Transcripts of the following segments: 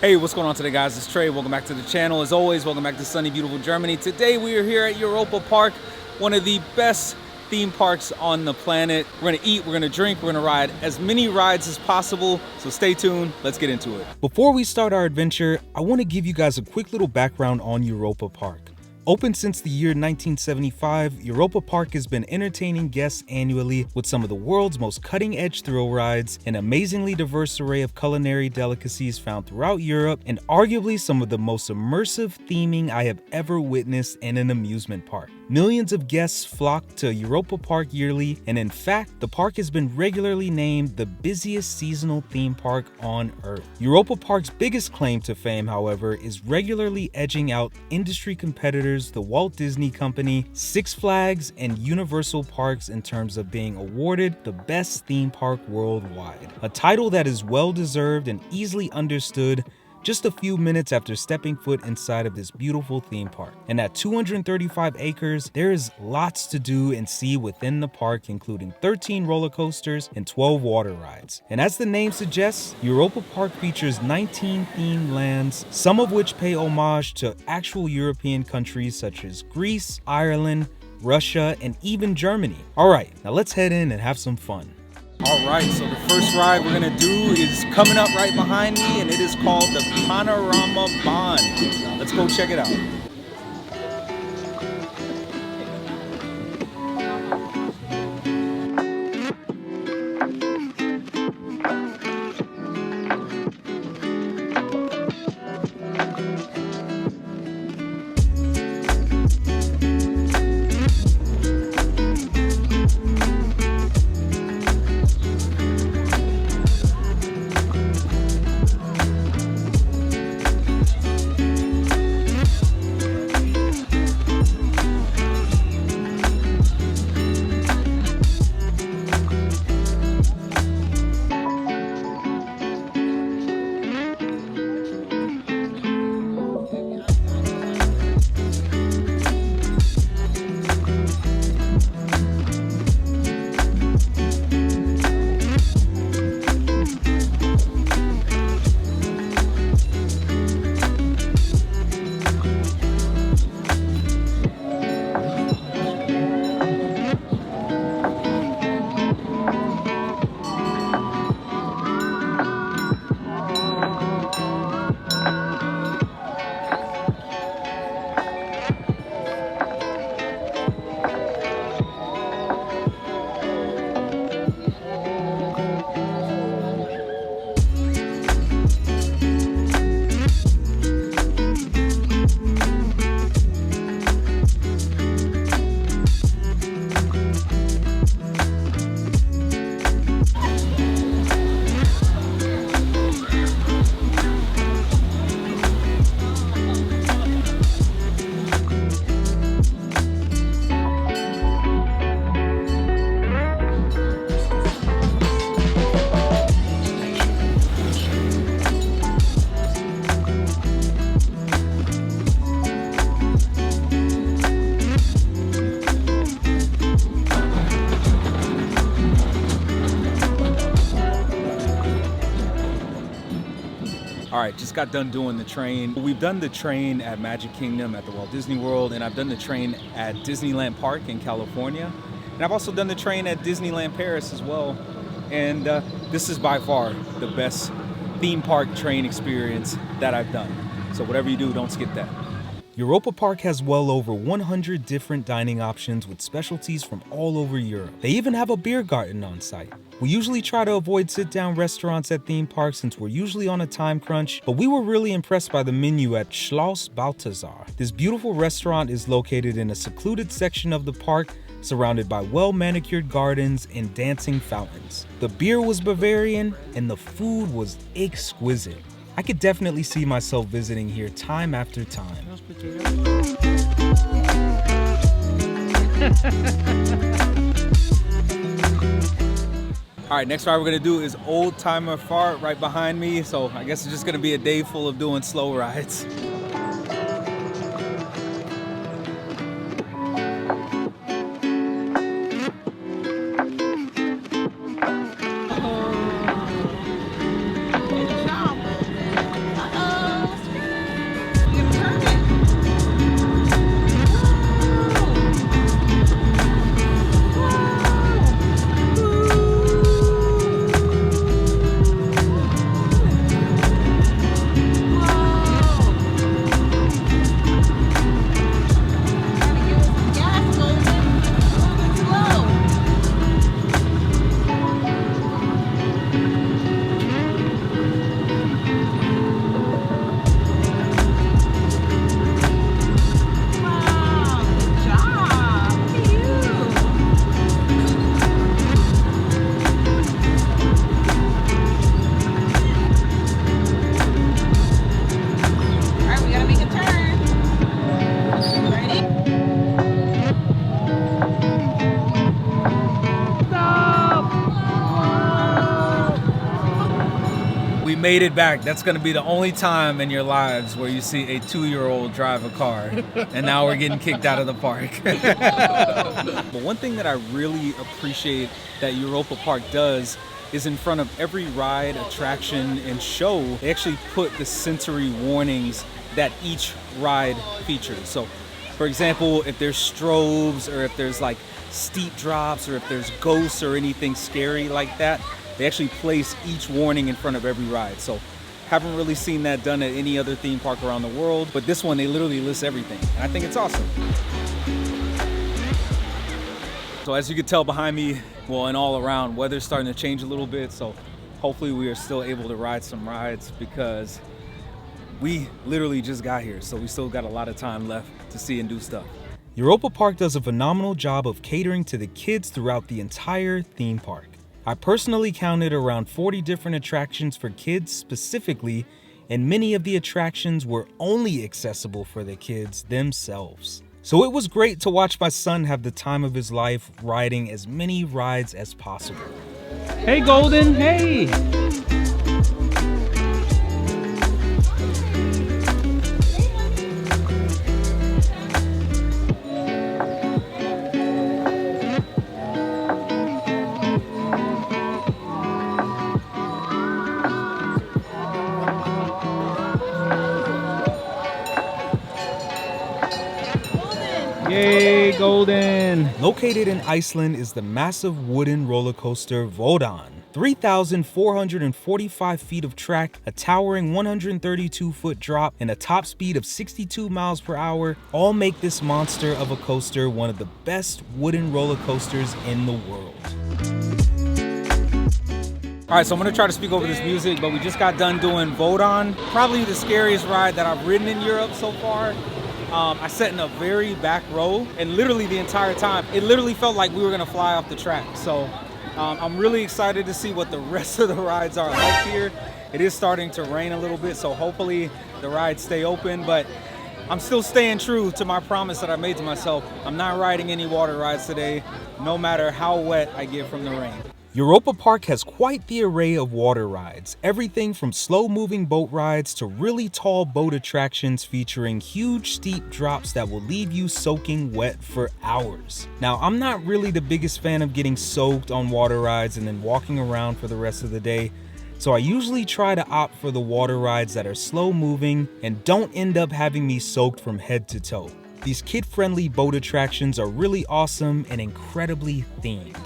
Hey, what's going on today, guys? It's Trey. Welcome back to the channel. As always, welcome back to sunny, beautiful Germany. Today we are here at Europa Park, one of the best theme parks on the planet. We're gonna eat, we're gonna drink, we're gonna ride as many rides as possible. So stay tuned, let's get into it. Before we start our adventure, I wanna give you guys a quick little background on Europa Park. Open since the year 1975, Europa Park has been entertaining guests annually with some of the world's most cutting-edge thrill rides, an amazingly diverse array of culinary delicacies found throughout Europe, and arguably some of the most immersive theming I have ever witnessed in an amusement park. Millions of guests flock to Europa Park yearly, and in fact, the park has been regularly named the busiest seasonal theme park on Earth. Europa Park's biggest claim to fame, however, is regularly edging out industry competitors the Walt Disney Company, Six Flags, and Universal Parks in terms of being awarded the best theme park worldwide. A title that is well deserved and easily understood just a few minutes after stepping foot inside of this beautiful theme park. And at 235 acres, there is lots to do and see within the park, including 13 roller coasters and 12 water rides. And as the name suggests, Europa Park features 19 themed lands, some of which pay homage to actual European countries such as Greece, Ireland, Russia, and even Germany. All right, now let's head in and have some fun. All right, so the first ride we're gonna do is coming up right behind me, and it is called the Panorama Bahn. Let's go check it out. All right, just got done doing the train. We've done the train at Magic Kingdom at the Walt Disney World, and I've done the train at Disneyland Park in California. And I've also done the train at Disneyland Paris as well. And this is by far the best theme park train experience that I've done. So whatever you do, don't skip that. Europa Park has well over 100 different dining options with specialties from all over Europe. They even have a beer garden on site. We usually try to avoid sit-down restaurants at theme parks since we're usually on a time crunch, but we were really impressed by the menu at Schloss Balthasar. This beautiful restaurant is located in a secluded section of the park, surrounded by well-manicured gardens and dancing fountains. The beer was Bavarian, and the food was exquisite. I could definitely see myself visiting here time after time. All right, next ride we're gonna do is Old Timer Fart right behind me. So I guess it's just gonna be a day full of doing slow rides. made it back. That's gonna be the only time in your lives where you see a 2-year-old drive a car. And now we're getting kicked out of the park. But one thing that I really appreciate that Europa Park does is in front of every ride, attraction, and show, they actually put the sensory warnings that each ride features. So, for example, if there's strobes or if there's like steep drops or if there's ghosts or anything scary like that, they actually place each warning in front of every ride. So, haven't really seen that done at any other theme park around the world, but this one, they literally list everything. And I think it's awesome. So as you can tell behind me, well, and all around, weather's starting to change a little bit. So hopefully we are still able to ride some rides because we literally just got here. So we still got a lot of time left to see and do stuff. Europa Park does a phenomenal job of catering to the kids throughout the entire theme park. I personally counted around 40 different attractions for kids specifically, and many of the attractions were only accessible for the kids themselves. So it was great to watch my son have the time of his life riding as many rides as possible. Hey Golden, hey! Yay, Golden! Located in Iceland is the massive wooden roller coaster Vodan. 3,445 feet of track, a towering 132-foot drop, and a top speed of 62 miles per hour all make this monster of a coaster one of the best wooden roller coasters in the world. All right, so I'm gonna try to speak over this music, but we just got done doing Vodan, probably the scariest ride that I've ridden in Europe so far. I sat in a very back row, and literally the entire time, it literally felt like we were gonna fly off the track. So I'm really excited to see what the rest of the rides are like here. It is starting to rain a little bit, so hopefully the rides stay open, but I'm still staying true to my promise that I made to myself. I'm not riding any water rides today, no matter how wet I get from the rain. Europa Park has quite the array of water rides, everything from slow-moving boat rides to really tall boat attractions featuring huge steep drops that will leave you soaking wet for hours. Now, I'm not really the biggest fan of getting soaked on water rides and then walking around for the rest of the day, so I usually try to opt for the water rides that are slow-moving and don't end up having me soaked from head to toe. These kid-friendly boat attractions are really awesome and incredibly themed.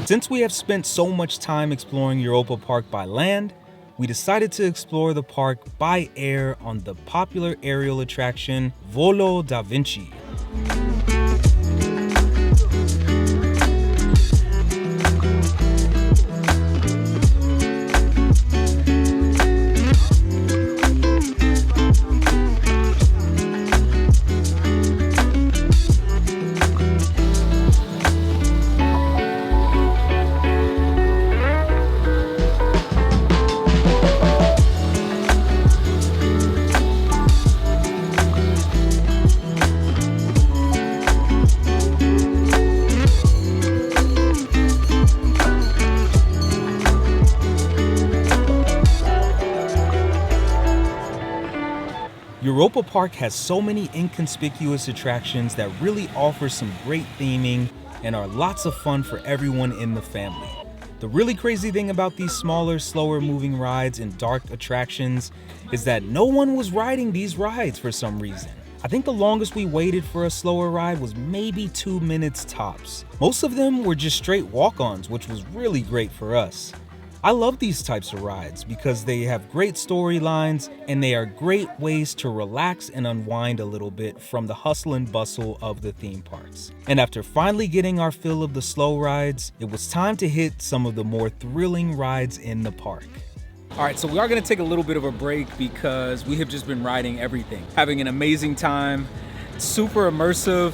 Since we have spent so much time exploring Europa Park by land, we decided to explore the park by air on the popular aerial attraction Volo da Vinci. Europa Park has so many inconspicuous attractions that really offer some great theming and are lots of fun for everyone in the family. The really crazy thing about these smaller, slower moving rides and dark attractions is that no one was riding these rides for some reason. I think the longest we waited for a slower ride was maybe 2 minutes tops. Most of them were just straight walk-ons, which was really great for us. I love these types of rides because they have great storylines and they are great ways to relax and unwind a little bit from the hustle and bustle of the theme parks. And after finally getting our fill of the slow rides, it was time to hit some of the more thrilling rides in the park. All right, so we are gonna take a little bit of a break because we have just been riding everything, having an amazing time, super immersive.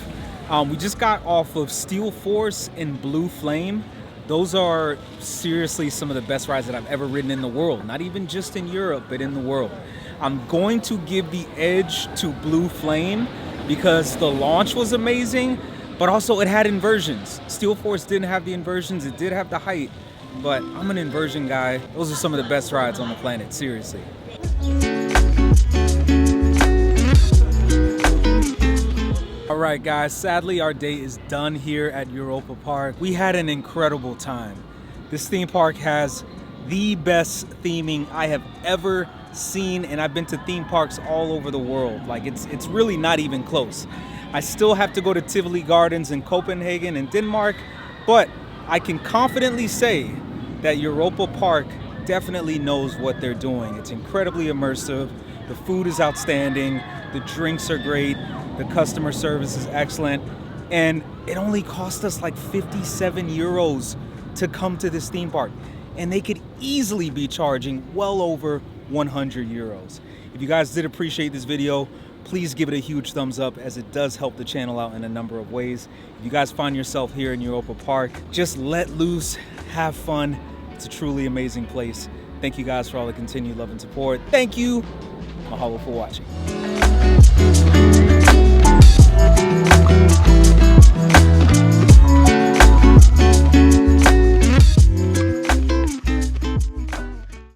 We just got off of Steel Force and Blue Flame. Those are seriously some of the best rides that I've ever ridden in the world, not even just in Europe, but in the world. I'm going to give the edge to Blue Flame because the launch was amazing, but also it had inversions. Steel Force didn't have the inversions, it did have the height, but I'm an inversion guy. Those are some of the best rides on the planet, seriously. All right, guys, sadly our day is done here at Europa Park. We had an incredible time. This theme park has the best theming I have ever seen, and I've been to theme parks all over the world. Like, it's really not even close. I still have to go to Tivoli Gardens in Copenhagen and Denmark, but I can confidently say that Europa Park definitely knows what they're doing. It's incredibly immersive. The food is outstanding. The drinks are great. The customer service is excellent. And it only cost us like 57 euros to come to this theme park. And they could easily be charging well over 100 euros. If you guys did appreciate this video, please give it a huge thumbs up as it does help the channel out in a number of ways. If you guys find yourself here in Europa Park, just let loose, have fun. It's a truly amazing place. Thank you guys for all the continued love and support. Thank you. Mahalo for watching.